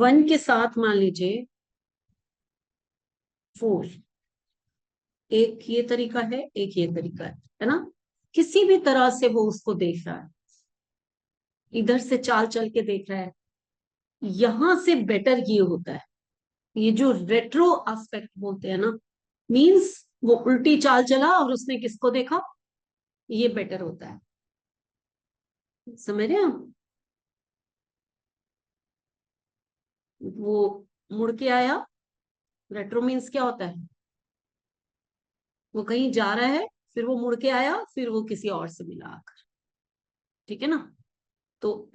1 के साथ मान लीजिए 4, एक ये तरीका है, एक ये तरीका है ना। किसी भी तरह से वो उसको देख रहा है, इधर से चाल चल के देख रहा है। यहां से बेटर ये होता है, ये जो रेट्रो एस्पेक्ट बोलते हैं ना, मींस वो उल्टी चाल चला और उसने किसको देखा, ये बेटर होता है। समझ रहे हैं आप? वो मुड़ के आया, रेट्रो मीन्स क्या होता है, वो कहीं जा रहा है, फिर वो मुड़ के आया, फिर वो किसी और से मिला आकर। ठीक है ना। तो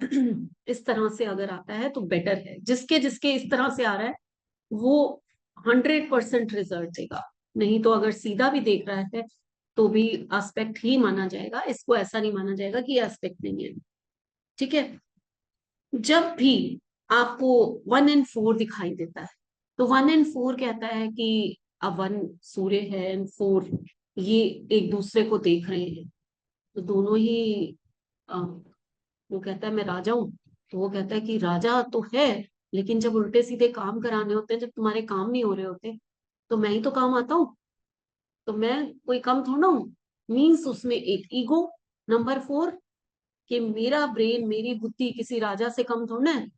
इस तरह से अगर आता है तो बेटर है। जिसके जिसके इस तरह से आ रहा है वो 100% रिजल्ट देगा। नहीं तो अगर सीधा भी देख रहा है तो भी एस्पेक्ट ही माना जाएगा, इसको ऐसा नहीं माना जाएगा कि एस्पेक्ट नहीं है। ठीक है। जब भी आपको 1 और 4 दिखाई देता है तो 1 और 4 कहता है कि अब 1 सूर्य है एंड 4 ये एक दूसरे को देख रहे हैं। तो दोनों ही वो कहता है मैं राजा हूं, तो वो कहता है कि राजा तो है, लेकिन जब उल्टे सीधे काम कराने होते हैं, जब तुम्हारे काम नहीं हो रहे होते, तो मैं ही तो काम आता हूँ। तो मैं कोई कम थोड़ा हूँ। मीन्स उसमें एक ईगो, नंबर 4 कि मेरा ब्रेन मेरी बुद्धि किसी राजा से कम थोड़ा है।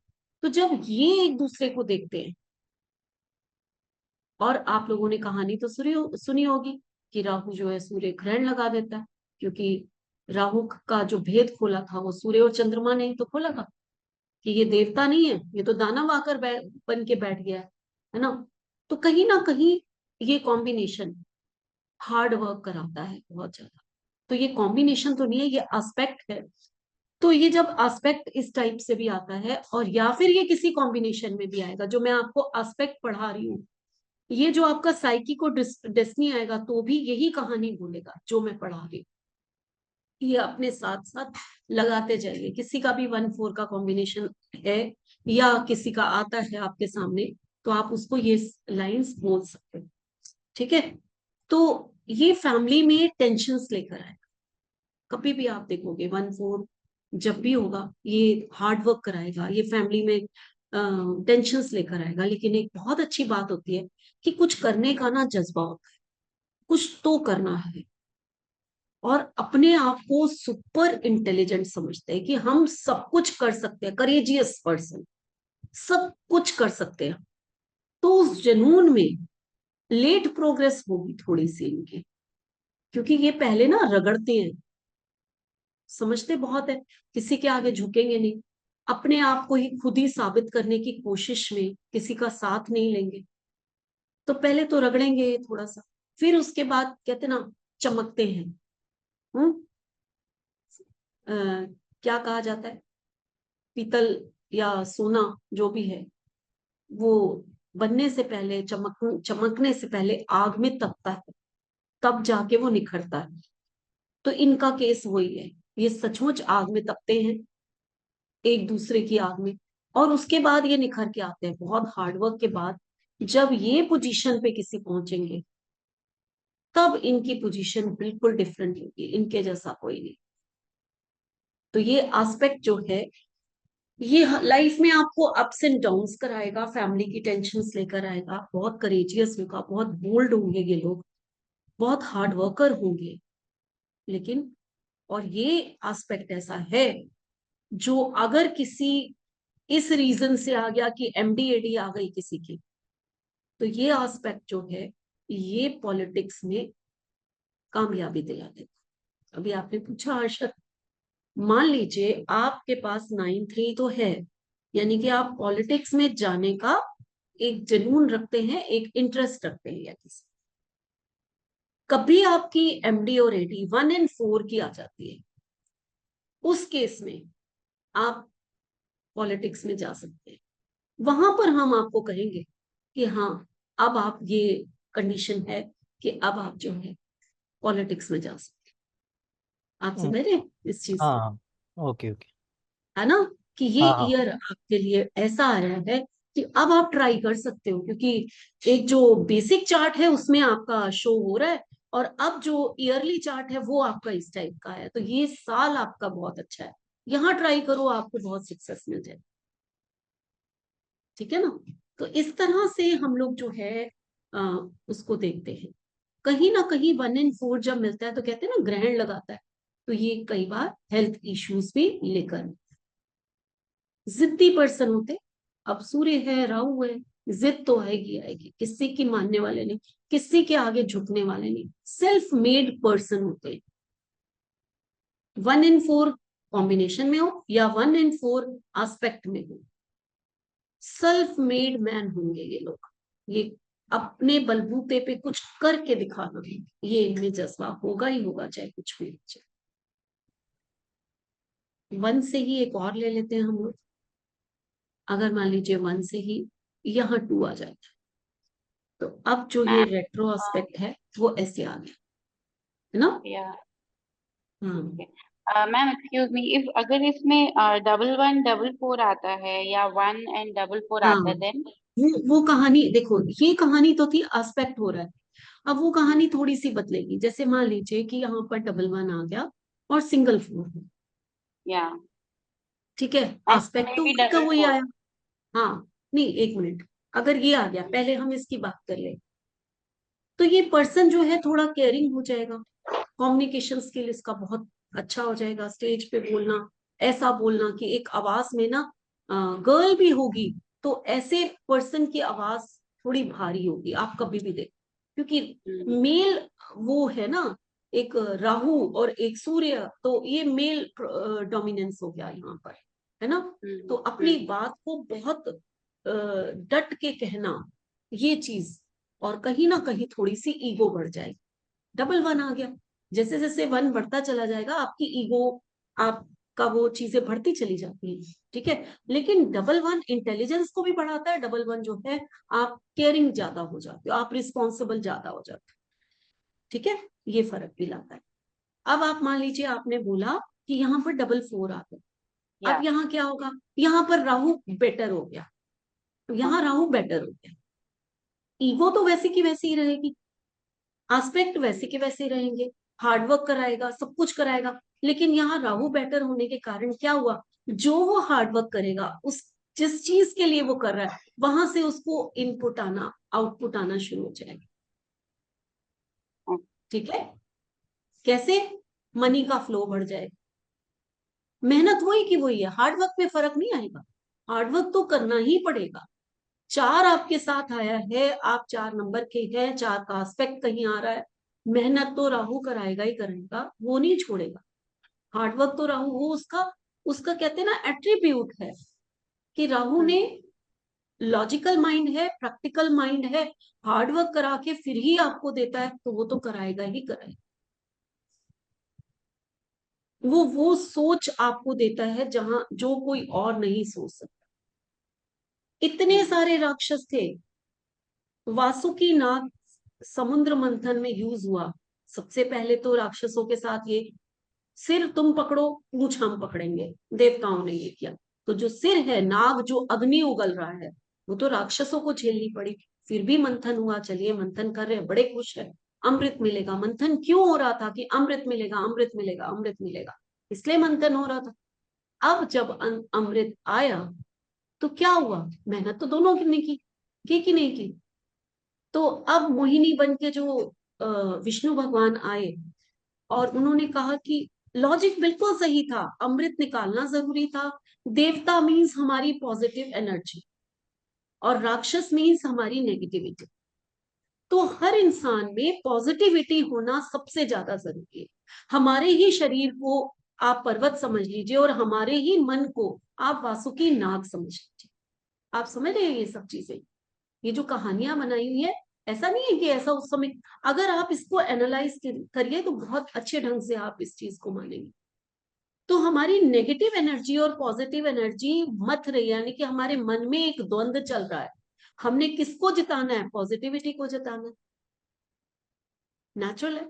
तो जब ये एक दूसरे को देखते हैं, और आप लोगों ने कहानी तो सुनी होगी कि राहु जो है सूर्य ग्रहण लगा देता है, क्योंकि राहु का जो भेद खोला था वो सूर्य और चंद्रमा ने ही तो खोला था कि ये देवता नहीं है, ये तो दानव आकर बन के बैठ गया है ना। तो कहीं ना कहीं ये कॉम्बिनेशन हार्ड वर्क कराता है बहुत ज्यादा। तो ये कॉम्बिनेशन तो नहीं है, ये एस्पेक्ट है। तो ये जब एस्पेक्ट इस टाइप से भी आता है, और या फिर ये किसी कॉम्बिनेशन में भी आएगा, जो मैं आपको एस्पेक्ट पढ़ा रही हूँ, ये जो आपका साइकी को डेस्टिनी आएगा तो भी यही कहानी बोलेगा जो मैं पढ़ा रही हूँ। ये अपने साथ साथ लगाते जाइए। किसी का भी 1 4 का कॉम्बिनेशन है या किसी का आता है आपके सामने, तो आप उसको ये लाइंस बोल सकते हैं। ठीक है। तो ये फैमिली में टेंशन्स लेकर आए। कभी भी आप देखोगे 1 4 जब भी होगा ये हार्ड वर्क कराएगा, ये फैमिली में टेंशन्स लेकर आएगा। लेकिन एक बहुत अच्छी बात होती है कि कुछ करने का ना जज्बा होता है, कुछ तो करना है, और अपने आप को सुपर इंटेलिजेंट समझते हैं कि हम सब कुछ कर सकते हैं, करेजियस पर्सन, सब कुछ कर सकते हैं। तो उस जुनून में लेट प्रोग्रेस होगी थोड़ी सी इनकी, क्योंकि ये पहले ना रगड़ते हैं, समझते बहुत है, किसी के आगे झुकेंगे नहीं, अपने आप को ही खुद ही साबित करने की कोशिश में किसी का साथ नहीं लेंगे। तो पहले तो रगड़ेंगे थोड़ा सा, फिर उसके बाद कहते ना चमकते हैं। हम्म। क्या कहा जाता है, पीतल या सोना जो भी है, वो बनने से पहले, चमकने से पहले आग में तपता है, तब जाके वो निखरता है। तो इनका केस वही है, ये सचमुच आग में तपते हैं, एक दूसरे की आग में, और उसके बाद ये निखर के आते हैं बहुत हार्डवर्क के बाद। जब ये पोजीशन पे किसी पहुंचेंगे तब इनकी पोजीशन बिल्कुल डिफरेंट होगी, इनके जैसा कोई नहीं। तो ये एस्पेक्ट जो है, ये लाइफ में आपको अप्स एंड डाउन्स कराएगा, फैमिली की टेंशन लेकर आएगा, बहुत करेजियस होगा, बहुत बोल्ड होंगे ये लोग, बहुत हार्ड वर्कर होंगे। लेकिन और ये एस्पेक्ट ऐसा है जो अगर किसी इस रीजन से आ गया कि एमडी एडी आ गई किसी की, तो ये एस्पेक्ट जो है ये पॉलिटिक्स में कामयाबी दिला देगा। अभी आपने पूछा अर्षद, मान लीजिए आपके पास 9 3 तो है, यानी कि आप पॉलिटिक्स में जाने का एक जुनून रखते हैं, एक इंटरेस्ट रखते हैं, या किसी कभी आपकी एमडी और एडी 1 and 4 की आ जाती है, उस केस में आप पॉलिटिक्स में जा सकते हैं। वहां पर हम आपको कहेंगे कि हाँ, अब आप ये कंडीशन है कि अब आप जो है पॉलिटिक्स में जा सकते हैं। आप हम्म, समझ रहे हैं इस चीज को, हाँ। Okay okay. है ना, कि ये हाँ हाँ। ईयर आपके लिए ऐसा आ रहा है कि अब आप ट्राई कर सकते हो, क्योंकि एक जो बेसिक चार्ट है उसमें आपका शो हो रहा है, और अब जो ईयरली चार्ट है वो आपका इस टाइप का है। तो ये साल आपका बहुत अच्छा है, यहाँ ट्राई करो, आपको बहुत सक्सेस मिल जाए। ठीक है ना। तो इस तरह से हम लोग जो है उसको देखते हैं। कहीं ना कहीं 1 in 4 जब मिलता है तो कहते हैं ना ग्रहण लगाता है, तो ये कई बार हेल्थ इश्यूज भी लेकर, जिद्दी पर्सन होते। अब सूर्य है, राहु है, जिद तो आएगी आएगी, किसी की मानने वाले नहीं, किसी के आगे झुकने वाले नहीं, सेल्फ मेड पर्सन होते हैं। 1 in 4 कॉम्बिनेशन में हो या 1 in 4 एस्पेक्ट में हो, सेल्फ मेड मैन होंगे ये लोग। ये अपने बलबूते पे कुछ करके दिखाना, ये इनमें जज्बा होगा ही होगा, चाहे कुछ भी हो जाए। 1 से ही एक और ले लेते हैं हम लोग। अगर मान लीजिए 1 से ही यहाँ 2 आ जाता है, तो अब जो ये मैम रेट्रो एस्पेक्ट है वो ऐसे आ गया, है ना। या हाँ मैम एक्सक्यूज मी, इफ अगर इसमें 1114 आता है या 1 and 4 हाँ, आता है देन? वो कहानी देखो, ये कहानी तो थी एस्पेक्ट हो रहा है। अब वो कहानी थोड़ी सी बदलेगी। जैसे मान लीजिए कि यहाँ पर 11 आ गया और सिंगल 4 है, या ठीक है। एंड एस्पेक्ट मे तो बी वही का डबल वही फोर आया। हाँ, नहीं एक मिनट, अगर ये आ गया, पहले हम इसकी बात कर ले, तो ये पर्सन जो है थोड़ा केयरिंग हो जाएगा, कम्युनिकेशन स्किल इसका बहुत अच्छा हो जाएगा, स्टेज पे बोलना, ऐसा बोलना कि एक आवाज में ना, गर्ल भी होगी तो ऐसे पर्सन की आवाज थोड़ी भारी होगी, आप कभी भी देख, क्योंकि मेल वो है ना, एक राहु और एक सूर्य, तो ये मेल डोमिनेंस हो गया यहाँ पर, है ना। तो अपनी बात को बहुत डट के कहना, ये चीज, और कहीं ना कहीं थोड़ी सी ईगो बढ़ जाएगी। 11 आ गया, जैसे जैसे 1 बढ़ता चला जाएगा आपकी ईगो, आपका वो चीजें बढ़ती चली जाती है, ठीक है। लेकिन 11 इंटेलिजेंस को भी बढ़ाता है, 11 जो है आप केयरिंग ज्यादा हो जाते हो, आप रिस्पॉन्सिबल ज्यादा हो जाते हो, ठीक है। ये फर्क भी लाता है। अब आप मान लीजिए आपने बोला कि यहाँ पर 4 आ गया, या अब यहाँ क्या होगा, यहाँ पर राहु बेटर हो गया, यहाँ राहु बेटर हो गया, ईगो तो वैसी की वैसी ही रहेगी, एस्पेक्ट वैसे के वैसे रहेंगे, हार्डवर्क कराएगा, सब कुछ कराएगा, लेकिन यहाँ राहु बेटर होने के कारण क्या हुआ, जो वो हार्डवर्क करेगा, उस जिस चीज के लिए वो कर रहा है, वहां से उसको इनपुट आना, आउटपुट आना शुरू हो जाएगा, ठीक है। कैसे, मनी का फ्लो बढ़ जाएगा। मेहनत वही की वही है, हार्डवर्क में फर्क नहीं आएगा, हार्डवर्क तो करना ही पड़ेगा। 4 आपके साथ आया है, आप 4 नंबर के हैं, 4 का एस्पेक्ट कहीं आ रहा है, मेहनत तो राहु कराएगा ही कराएगा, वो नहीं छोड़ेगा। हार्डवर्क तो राहु, वो उसका उसका कहते हैं ना एट्रीब्यूट है, कि राहु ने लॉजिकल माइंड है, प्रैक्टिकल माइंड है, हार्डवर्क करा के फिर ही आपको देता है, तो वो तो कराएगा ही कराएगा। वो सोच आपको देता है जहां जो कोई और नहीं सोच सकता। इतने सारे राक्षस थे, वासुकी नाग समुद्र मंथन में यूज हुआ। सबसे पहले तो राक्षसों के साथ ये, सिर तुम पकड़ो, पूंछ हम पकड़ेंगे, देवताओं ने ये किया। तो जो सिर है, नाग जो अग्नि उगल रहा है, वो तो राक्षसों को झेलनी पड़ी। फिर भी मंथन हुआ, चलिए मंथन कर रहे हैं, बड़े खुश है, अमृत मिलेगा। मंथन क्यों हो रहा था, कि अमृत मिलेगा, अमृत मिलेगा, अमृत मिलेगा, इसलिए मंथन हो रहा था। अब जब अमृत आया तो क्या हुआ, मेहनत तो दोनों ने की कि नहीं की। तो अब मोहिनी बन के जो विष्णु भगवान आए, और उन्होंने कहा कि लॉजिक बिल्कुल सही था, अमृत निकालना जरूरी था। देवता मीन्स हमारी पॉजिटिव एनर्जी, और राक्षस मीन्स हमारी नेगेटिविटी। तो हर इंसान में पॉजिटिविटी होना सबसे ज्यादा जरूरी है। हमारे ही शरीर को आप पर्वत समझ लीजिए, और हमारे ही मन को आप वासुकी नाग समझ लीजिए। आप समझ रहे हैं ये सब चीजें, ये जो कहानियां बनाई हुई है, ऐसा नहीं है कि ऐसा उस समय, अगर आप इसको एनालाइज करिए तो बहुत अच्छे ढंग से आप इस चीज को मानेंगे। तो हमारी नेगेटिव एनर्जी और पॉजिटिव एनर्जी मत रही, यानी कि हमारे मन में एक द्वंद्व चल रहा है, हमने किसको जिताना है, पॉजिटिविटी को जिताना है। नेचुरल है।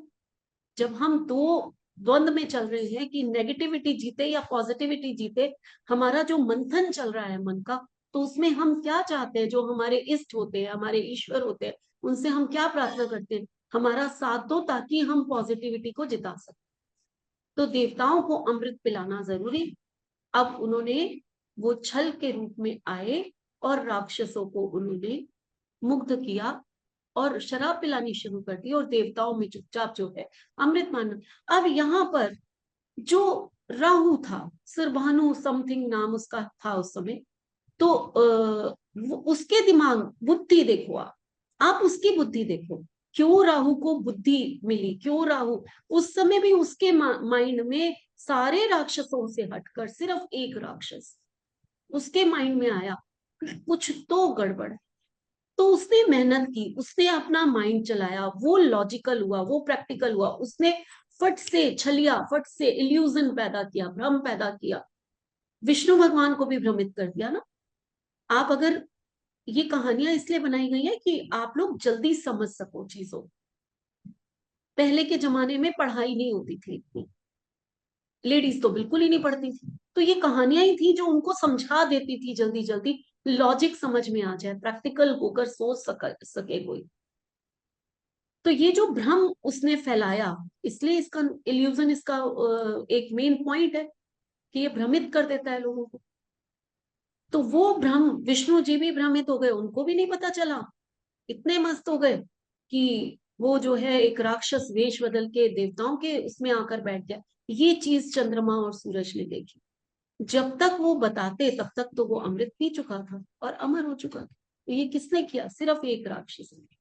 जब हम दो द्वंद्व में चल रहे हैं कि नेगेटिविटी जीते या पॉजिटिविटी जीते, हमारा जो मंथन चल रहा है मन का, तो उसमें हम क्या चाहते हैं, जो हमारे इष्ट होते हैं, हमारे ईश्वर होते हैं, उनसे हम क्या प्रार्थना करते हैं, हमारा साथ दो ताकि हम पॉजिटिविटी को जिता सकें। तो देवताओं को अमृत पिलाना जरूरी। अब उन्होंने वो छल के रूप में आए, और राक्षसों को उन्होंने मुग्ध किया और शराब पिलानी शुरू कर दी और देवताओं में चुपचाप जो है अमृत मानना। अब यहाँ पर जो राहु था, सिरभानु समथिंग नाम उसका था उस समय, तो उसके दिमाग बुद्धि देखो, आप उसकी बुद्धि देखो, क्यों राहु को बुद्धि मिली, क्यों राहु उस समय भी उसके माइंड में सारे राक्षसों से हटकर सिर्फ एक राक्षस उसके माइंड में आया, कुछ तो गड़बड़। तो उसने मेहनत की, उसने अपना माइंड चलाया, वो लॉजिकल हुआ, वो प्रैक्टिकल हुआ, उसने फट से छलिया, फट से इल्यूजन पैदा किया, भ्रम पैदा किया, विष्णु भगवान को भी भ्रमित कर दिया ना। आप अगर, ये कहानियां इसलिए बनाई गई है कि आप लोग जल्दी समझ सको चीजों। पहले के जमाने में पढ़ाई नहीं होती थी इतनी, लेडीज तो बिल्कुल ही नहीं पढ़ती थी, तो ये कहानियां ही थी जो उनको समझा देती थी जल्दी जल्दी, लॉजिक समझ में आ जाए, प्रैक्टिकल होकर सोच सके कोई। तो ये जो भ्रम उसने फैलाया, इसलिए इसका इल्यूजन, इसका एक मेन पॉइंट है कि ये भ्रमित कर देता है लोगों को। तो वो भ्रम, विष्णु जी भी भ्रमित हो गए, उनको भी नहीं पता चला, इतने मस्त हो गए कि वो जो है एक राक्षस वेश बदल के देवताओं के उसमें आकर बैठ गया। ये चीज चंद्रमा और सूरज ने देखी। जब तक वो बताते तब तक तो वो अमृत पी चुका था और अमर हो चुका था। तो ये किसने किया? सिर्फ एक राक्षस ने।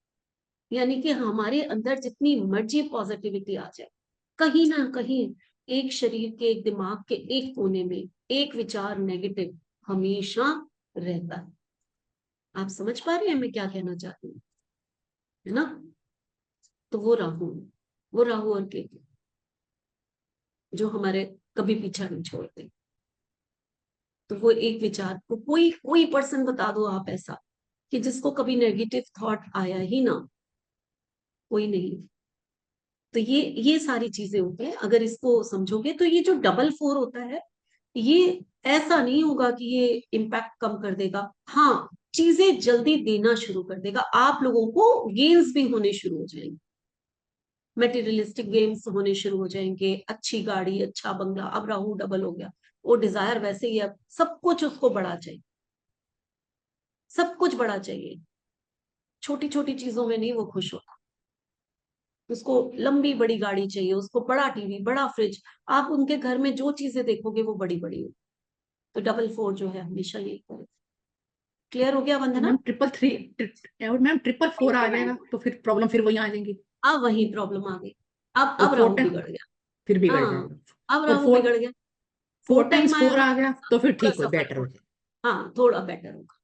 यानी कि हमारे अंदर जितनी मर्जी पॉजिटिविटी आ जाए, कहीं ना कहीं एक शरीर के, एक दिमाग के एक कोने में एक विचार नेगेटिव हमेशा रहता है। आप समझ पा रहे हैं मैं क्या कहना चाहती हूँ, है ना? तो वो राहु, वो राहु और केतु जो हमारे कभी पीछा नहीं छोड़ते। तो वो एक विचार को, कोई कोई पर्सन बता दो आप ऐसा कि जिसको कभी नेगेटिव थॉट आया ही ना, कोई नहीं। तो ये सारी चीजें होती है, अगर इसको समझोगे तो ये जो डबल फोर होता है, ये ऐसा नहीं होगा कि ये इम्पैक्ट कम कर देगा, हाँ चीजें जल्दी देना शुरू कर देगा, आप लोगों को गेन्स भी होने शुरू हो जाएंगे, मेटीरियलिस्टिक गेम्स होने शुरू हो जाएंगे, अच्छी गाड़ी, अच्छा बंगला। अब राहु डबल हो गया, वो डिजायर वैसे ही, अब सब कुछ उसको बड़ा चाहिए, सब कुछ बड़ा चाहिए, छोटी छोटी चीजों में नहीं वो खुश होता, उसको लंबी बड़ी गाड़ी चाहिए, उसको बड़ा टीवी, बड़ा फ्रिज। आप उनके घर में जो चीजें देखोगे वो बड़ी बड़ी हो। तो डबल फोर जो है हमेशा यही करे। क्लियर हो गया तो वंदना? मैम और मैम ट्रिपल फोर आ जाएगा तो फिर प्रॉब्लम फिर वही आ जाएंगी। अब वही प्रॉब्लम आ गई, तो अब फोर राहु टाइम बिगड़ गया। फिर बिगड़ हाँ, जाएगा। अब और राहु बिगड़ गया, फोर फोर टाइम टाइम्स आया फोर तो आ गया तो फिर थोड़ा ठीक हो, सा फर्क बेटर हो होगा। जाए। हाँ, थोड़ा बेटर होगा।